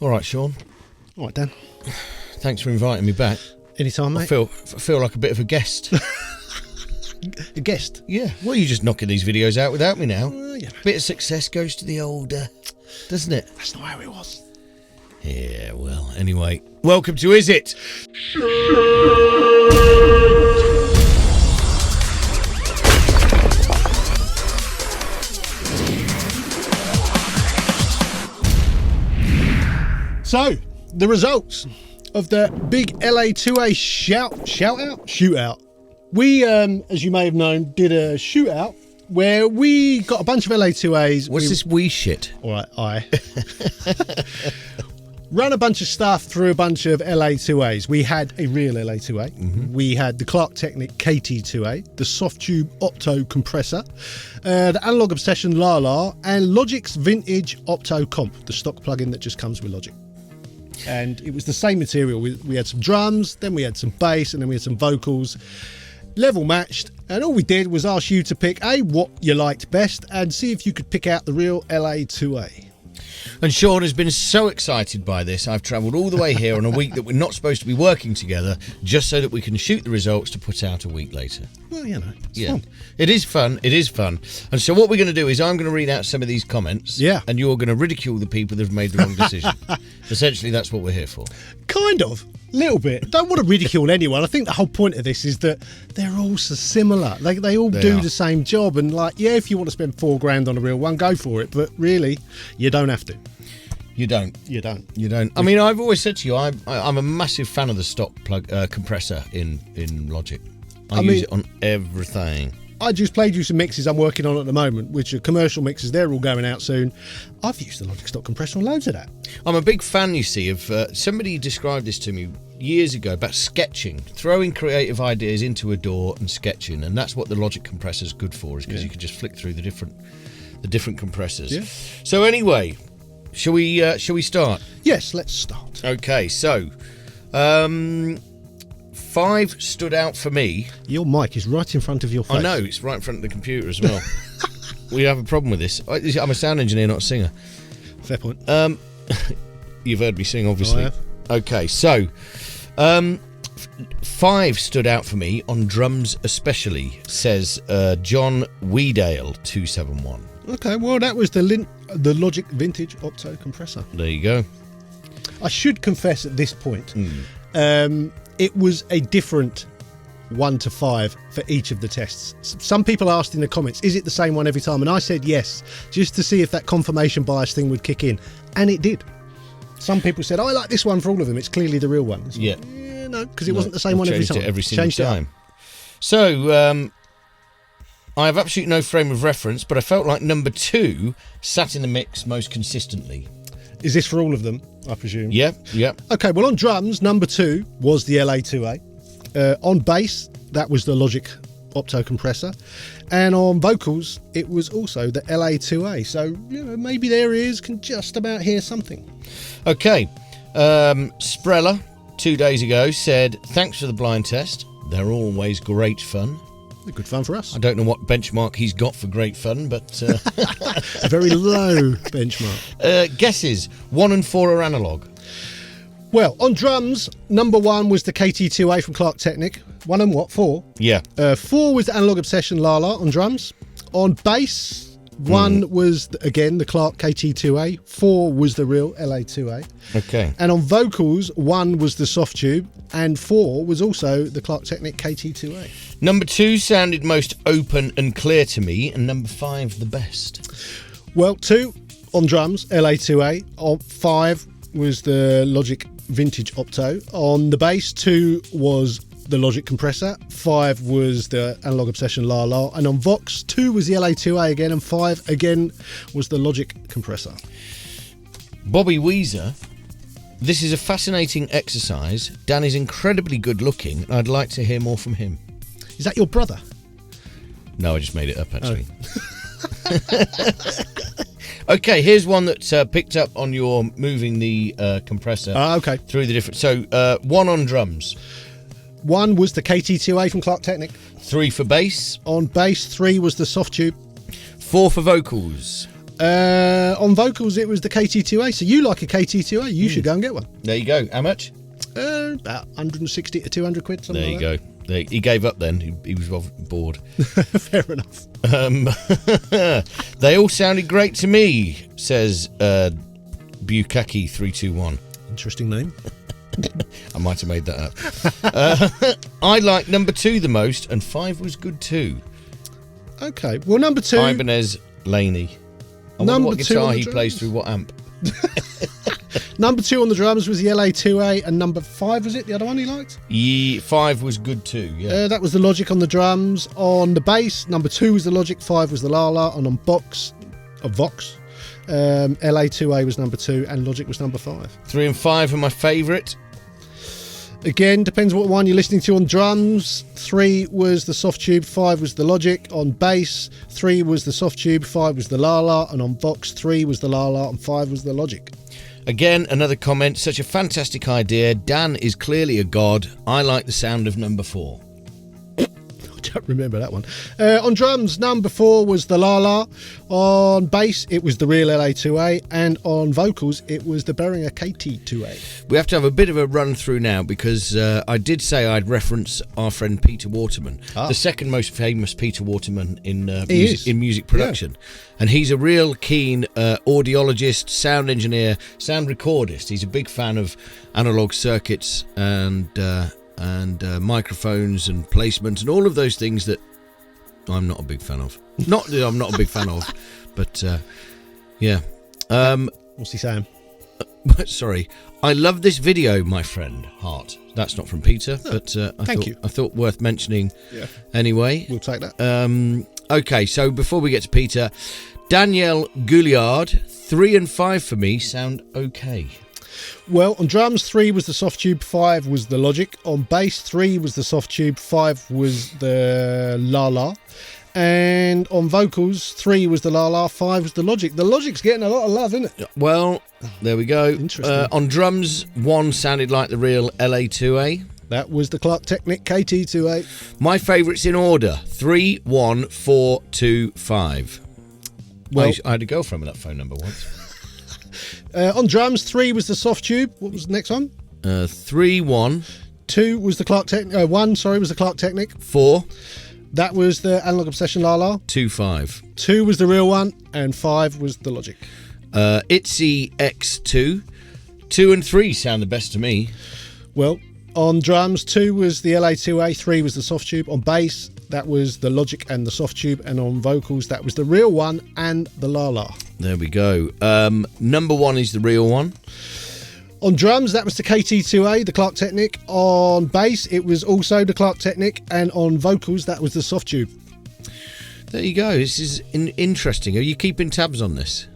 All right, Sean. All right, Dan. Thanks for inviting me back. Anytime, mate. I feel like a bit of a guest. A guest? Yeah. Well, you're just knocking these videos out without me now. Yeah. Bit of success goes to the older, doesn't it? That's not how it was. Yeah, well, anyway. Welcome to Is It? So, the results of the big LA2A shootout. We, as you may have known, did a shootout where we got a bunch of LA2As. What's this wee shit? All right, ran a bunch of stuff through a bunch of LA2As. We had a real LA2A. Mm-hmm. We had the Clark Technic KT2A, the soft tube Opto compressor, the Analog Obsession Lala, and Logic's vintage Opto comp, the stock plugin that just comes with Logic. And it was the same material. We had some drums, then we had some bass, and then we had some vocals. Level matched, and all we did was ask you to pick what you liked best and see if you could pick out the real LA2A. And Sean has been so excited by this. I've travelled all the way here on a week that we're not supposed to be working together, just so that we can shoot the results to put out a week later. Well, you know, it's fun. It is fun. It is fun. And so what we're going to do is I'm going to read out some of these comments. Yeah. And you're going to ridicule the people that have made the wrong decision. Essentially, that's what we're here for. Kind of. Little bit. Don't want to ridicule anyone. I think the whole point of this is that they're all so similar. They all do the same job. And if you want to spend $4,000 on a real one, go for it. But really, you don't have to. You don't. You don't. I mean, I've always said to you, I'm a massive fan of the stock plug compressor in Logic. I use it on everything. I just played you some mixes I'm working on at the moment, which are commercial mixes. They're all going out soon. I've used the Logic stock compressor on loads of that. I'm a big fan, you see, of somebody described this to me years ago about sketching, throwing creative ideas into a DAW and sketching, and that's what the Logic compressor is good for, is because you can just flick through the different compressors. Yeah. So anyway, shall we start? Yes, let's start. Okay, so 5 stood out for me. Your mic is right in front of your face. I know, it's right in front of the computer as well. We have a problem with this. I'm a sound engineer, not a singer. Fair point. You've heard me sing, obviously. I have. Okay, so 5 stood out for me on drums especially, says John Weedale 271. Okay, well, that was the Logic Vintage Opto compressor. There you go. I should confess at this point, it was a different 1 to 5 for each of the tests. Some people asked in the comments, is it the same one every time? And I said yes, just to see if that confirmation bias thing would kick in. And it did. Some people said, I like this one for all of them. It's clearly the real one. No, because it wasn't the same one every time. It every single time. So, I have absolutely no frame of reference, but I felt like number 2 sat in the mix most consistently. Is this for all of them, I presume? Yeah. Okay, well, on drums, number 2 was the LA2A. On bass, that was the Logic Opto compressor. And on vocals, it was also the LA2A. So, maybe their ears can just about hear something. Okay. Sprella, 2 days ago, said, thanks for the blind test. They're always great fun. They're good fun for us. I don't know what benchmark he's got for great fun, but... a very low benchmark. Guesses. 1 and 4 are analog. Well, on drums, number 1 was the KT2A from Clark Technic. 1 and what? 4? Yeah. 4 was the Analog Obsession Lala on drums. On bass, 1 was, again, the Clark KT2A. 4 was the real LA2A. Okay. And on vocals, 1 was the soft tube, and 4 was also the Clark Technic KT2A. Number 2 sounded most open and clear to me, and number 5 the best. Well, 2 on drums, LA2A. On 5 was the Logic Vintage Opto. On the bass, 2 was the Logic compressor, 5 was the Analog Obsession La La, and on Vox, 2 was the LA2A again, and 5 again was the Logic compressor. Bobby Weezer, this is a fascinating exercise. Dan is incredibly good looking. I'd like to hear more from him. Is that your brother? No, I just made it up, actually. Okay, here's one that picked up on your moving the compressor through the different... So, 1 on drums. 1 was the KT2A from Clark Technic. 3 for bass. On bass, 3 was the soft tube. 4 for vocals. On vocals, it was the KT2A. So you like a KT2A? You should go and get one. There you go. How much? About 160 to 200 quid. There you like go. He gave up then. He was bored. Fair enough. They all sounded great to me, says Bukaki321. Interesting name. I might have made that up. I like number 2 the most, and 5 was good too. Okay. Well, number 2. Ibanez Laney. I wonder what guitar he plays through what amp. Number 2 on the drums was the LA2A, and number 5 was it the other one he liked? 5 was good too. Yeah. That was the Logic on the drums. On the bass, number 2 was the Logic, 5 was the Lala, and on Vox, LA2A was number 2, and Logic was number 5. 3 and 5 are my favourite. Again, depends what one you're listening to. On drums, 3 was the Soft Tube, 5 was the Logic. On bass, 3 was the Soft Tube, 5 was the Lala, and on Vox, 3 was the Lala, and 5 was the Logic. Again, another comment. Such a fantastic idea. Dan is clearly a god. I like the sound of number 4. I don't remember that one. On drums, number 4 was the Lala. On bass, it was the real LA2A. And on vocals, it was the Behringer KT2A. We have to have a bit of a run through now because I did say I'd reference our friend Peter Waterman, the second most famous Peter Waterman in music production. Yeah. And he's a real keen audiologist, sound engineer, sound recordist. He's a big fan of analog circuits and microphones and placements and all of those things that I'm not a big fan of. Not that I'm not a big fan of, but yeah. What's he saying? Sorry. I love this video, my friend, Hart. That's not from Peter, but I thought worth mentioning anyway. We'll take that. Okay, so before we get to Peter, Danielle Gouliard, 3 and 5 for me sound okay. Well, on drums, 3 was the Soft Tube, 5 was the Logic. On bass, 3 was the Soft Tube, 5 was the Lala. And on vocals, 3 was the Lala, 5 was the Logic. The Logic's getting a lot of love, isn't it? Well, there we go. Interesting. On drums, 1 sounded like the real LA2A. That was the Clark Technic KT2A. My favourites in order, 3, 1, 4, 2, 5. Well, I had a girlfriend with that phone number once. On drums, 3 was the Soft Tube. What was the next one? 3, 1. 2 was the Clark Technic. 1, was the Clark Technic. 4. That was the Analog Obsession Lala. 2, 5. 2 was the real one, and 5 was the Logic. ITZY X2. 2 and 3 sound the best to me. Well, on drums, 2 was the LA2A, 3 was the Soft Tube. On bass, that was the Logic and the Soft Tube, and on vocals, that was the real one and the Lala. There we go. Number 1 is the real one. On drums, that was the KT2A, the Clark Technic. On bass, it was also the Clark Technic, and on vocals, that was the Soft Tube. There you go. This is interesting. Are you keeping tabs on this?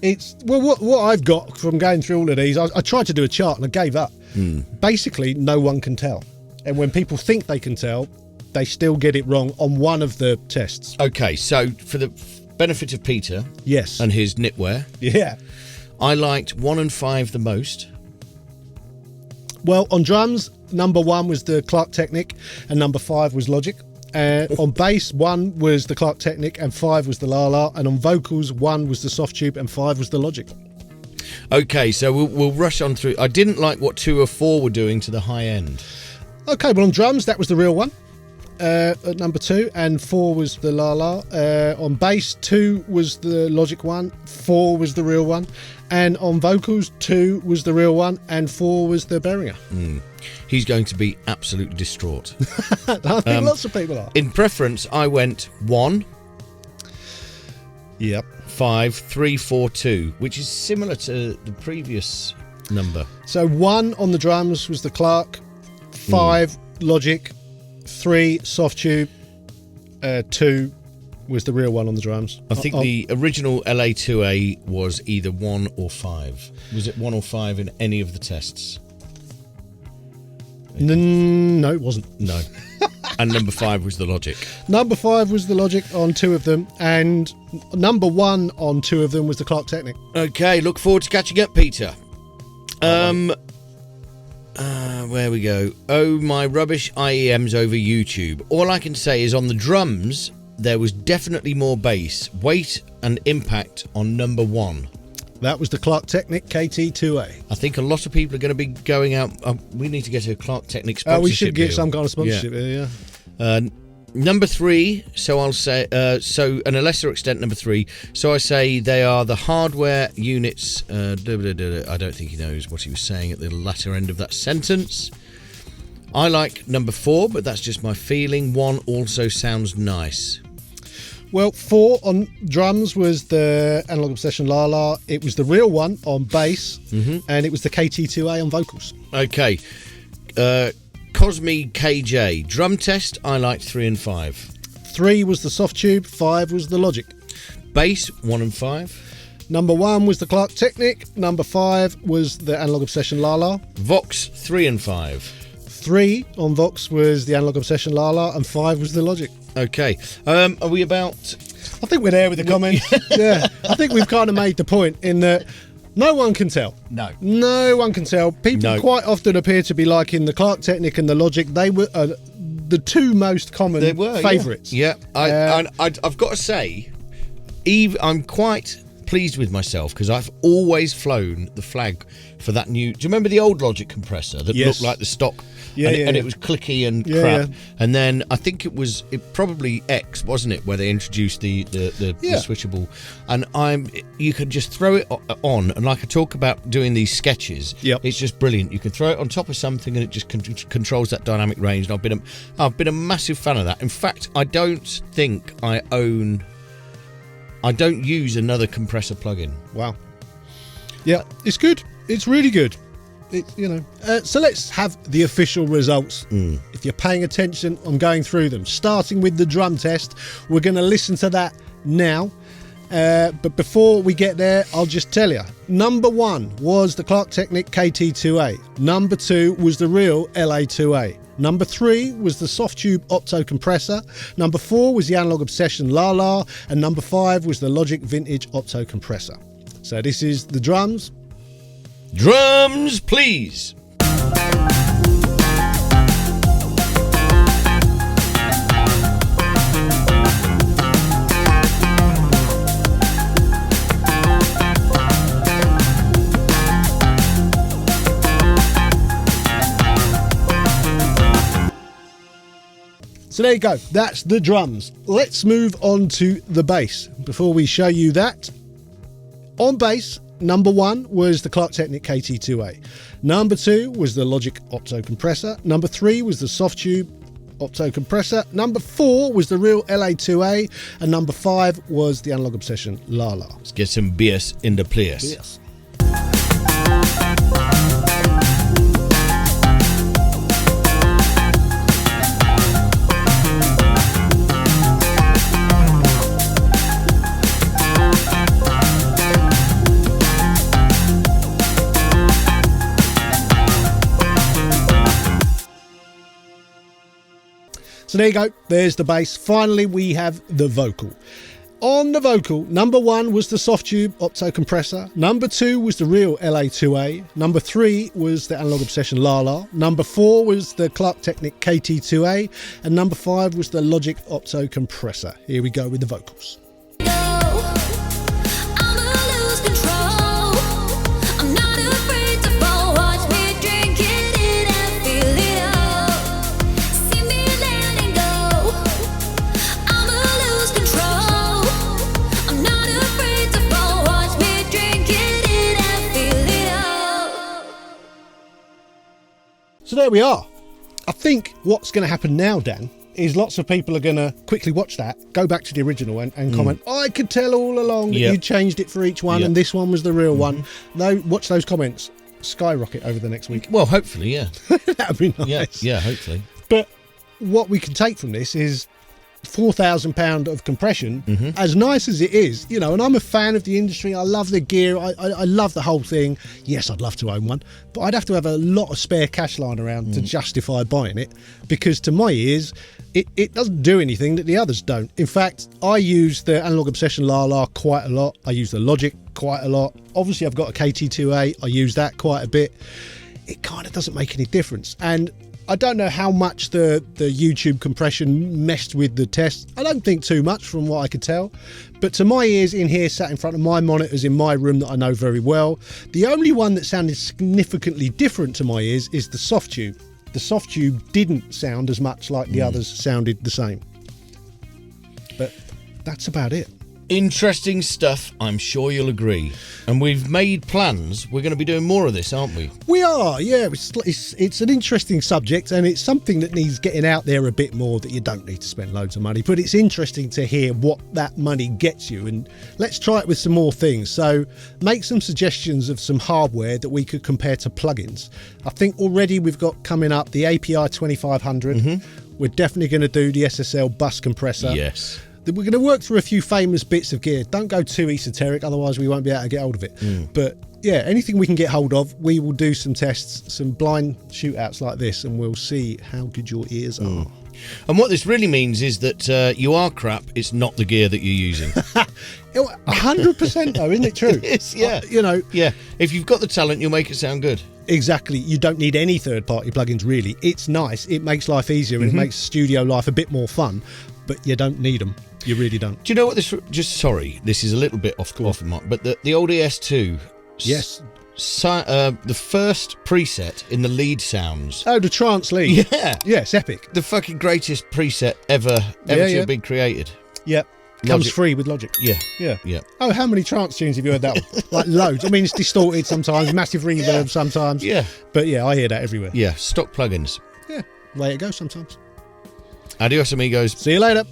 It's what I've got from going through all of these. I tried to do a chart and I gave up. Basically, no one can tell, and when people think they can tell, they still get it wrong on one of the tests. Okay, so for the benefit of Peter, yes, and his knitwear, I liked 1 and 5 the most. Well, on drums, number 1 was the Clark Technic, and number 5 was Logic. On bass, 1 was the Clark Technic, and 5 was the Lala. And on vocals, 1 was the Soft Tube, and 5 was the Logic. Okay, so we'll rush on through. I didn't like what 2 or 4 were doing to the high end. Okay, well, on drums, that was the real one. At number 2, and 4 was the Lala. On bass, 2 was the Logic one, 4 was the real one, and on vocals, 2 was the real one, and 4 was the Behringer. He's going to be absolutely distraught. I think lots of people are. In preference, I went 1. Yep. 5, 3, 4, 2, which is similar to the previous number. So 1 on the drums was the Clark, 5 Logic, 3 Soft Tube, 2 was the real one on the drums. I think the original LA2A was either 1 or 5. Was it 1 or 5 in any of the tests? No, it wasn't. No. And number 5 was the Logic. Number 5 was the Logic on 2 of them, and number 1 on 2 of them was the Clark Technic. Okay, look forward to catching up, Peter. Where we go. Oh, my rubbish IEMs over YouTube. All I can say is on the drums, there was definitely more bass, weight and impact on number 1. That was the Clark Technic KT2A. I think a lot of people are going to be going out. We need to get a Clark Technic sponsorship. We should get deal. some kind of sponsorship here, yeah. Number 3, so I'll say, and a lesser extent, number 3. So I say they are the hardware units. I don't think he knows what he was saying at the latter end of that sentence. I like number 4, but that's just my feeling. 1 also sounds nice. Well, 4 on drums was the Analog Obsession Lala. It was the real one on bass, and it was the KT2A on vocals. Okay. Cosme KJ. Drum test, I liked 3 and 5. 3 was the Soft Tube, 5 was the Logic. Bass, 1 and 5. Number 1 was the Clark Technic. Number 5 was the Analog Obsession Lala. Vox, 3 and 5. 3 on Vox was the Analog Obsession Lala, and 5 was the Logic. Okay. Are we about... I think we're there with the comments. Yeah. I think we've kind of made the point in that no one can tell. No one can tell. People quite often appear to be liking the Clark Technic and the Logic. They were the 2 most common favourites. Yeah. I've got to say, I'm quite pleased with myself because I've always flown the flag for that new... Do you remember the old Logic compressor that looked like the stock? And it was clicky and crap. And then I think it probably X, wasn't it, where they introduced the switchable. And you can just throw it on, and like I talk about doing these sketches, it's just brilliant. You can throw it on top of something and it just controls that dynamic range. And I've been a massive fan of that. In fact, I don't think I don't use another compressor plugin. Wow. Yeah, it's good. It's really good. So let's have the official results. If you're paying attention, I'm going through them, starting with the drum test. We're going to listen to that now, but before we get there, I'll just tell you. Number 1 was the Clark Technic KT2A. Number 2 was the real LA2A. Number 3 was the Soft Tube Opto compressor. Number 4 was the Analog Obsession Lala, and number 5 was the Logic Vintage Opto compressor. So this is the drums. Drums, please. So there you go. That's the drums. Let's move on to the bass. Before we show you that, on bass, number 1 was the Clark Technic KT2A. Number 2 was the Logic Opto compressor. Number 3 was the Soft Tube Opto compressor. Number 4 was the real LA2A. And number 5 was the Analog Obsession Lala. Let's get some bass in the place. Yes. So there you go, there's the bass. Finally, we have the vocal. On the vocal, number 1 was the Soft Tube Opto compressor. Number 2 was the real LA2A. Number 3 was the Analog Obsession Lala. Number 4 was the Clark Technic KT2A. And number 5 was the Logic Opto compressor. Here we go with the vocals. So there we are. I think what's going to happen now, Dan, is lots of people are going to quickly watch that, go back to the original and comment, I could tell all along that you changed it for each one and this one was the real one. No, watch those comments skyrocket over the next week. Well, hopefully, yeah. That would be nice. Yeah, hopefully. But what we can take from this is £4,000 of compression, as nice as it is, and I'm a fan of the industry. I love the gear. I love the whole thing. Yes, I'd love to own one, but I'd have to have a lot of spare cash lying around to justify buying it, because to my ears, it doesn't do anything that the others don't. In fact, I use the Analog Obsession Lala quite a lot. I use the Logic quite a lot. Obviously, I've got a KT2A. I use that quite a bit. It kind of doesn't make any difference. And I don't know how much the YouTube compression messed with the test. I don't think too much from what I could tell. But to my ears in here, sat in front of my monitors in my room that I know very well, the only one that sounded significantly different to my ears is the soft tube. The soft tube didn't sound as much like the others sounded the same. But that's about it. Interesting stuff, I'm sure you'll agree. And we've made plans. We're going to be doing more of this, aren't we? We are, yeah. It's an interesting subject, and it's something that needs getting out there a bit more, that you don't need to spend loads of money. But it's interesting to hear what that money gets you, and let's try it with some more things. So make some suggestions of some hardware that we could compare to plugins. I think already we've got coming up the API 2500. We're definitely going to do the SSL bus compressor. Yes. We're going to work through a few famous bits of gear. Don't go too esoteric, otherwise we won't be able to get hold of it. But yeah, anything we can get hold of, we will do some tests, some blind shootouts like this, and we'll see how good your ears are. And what this really means is that you are crap, it's not the gear that you're using. 100% though, isn't it true? It's, yeah. Yeah, if you've got the talent, you'll make it sound good. Exactly. You don't need any third-party plugins, really. It's nice. It makes life easier and it makes studio life a bit more fun, but you don't need them. You really don't. Do you know what this... Sorry, this is a little bit off the mark, but the old ES2... Yes. The first preset in the lead sounds. Oh, the trance lead. Yeah. Yes, epic. The fucking greatest preset ever to have been created. Yep. Comes free with Logic. Yeah. Oh, how many trance tunes have you heard that one? Like loads. I mean, it's distorted sometimes, massive reverb sometimes. Yeah. But yeah, I hear that everywhere. Yeah, stock plugins. Yeah, way it goes sometimes. Adios, amigos. See you later.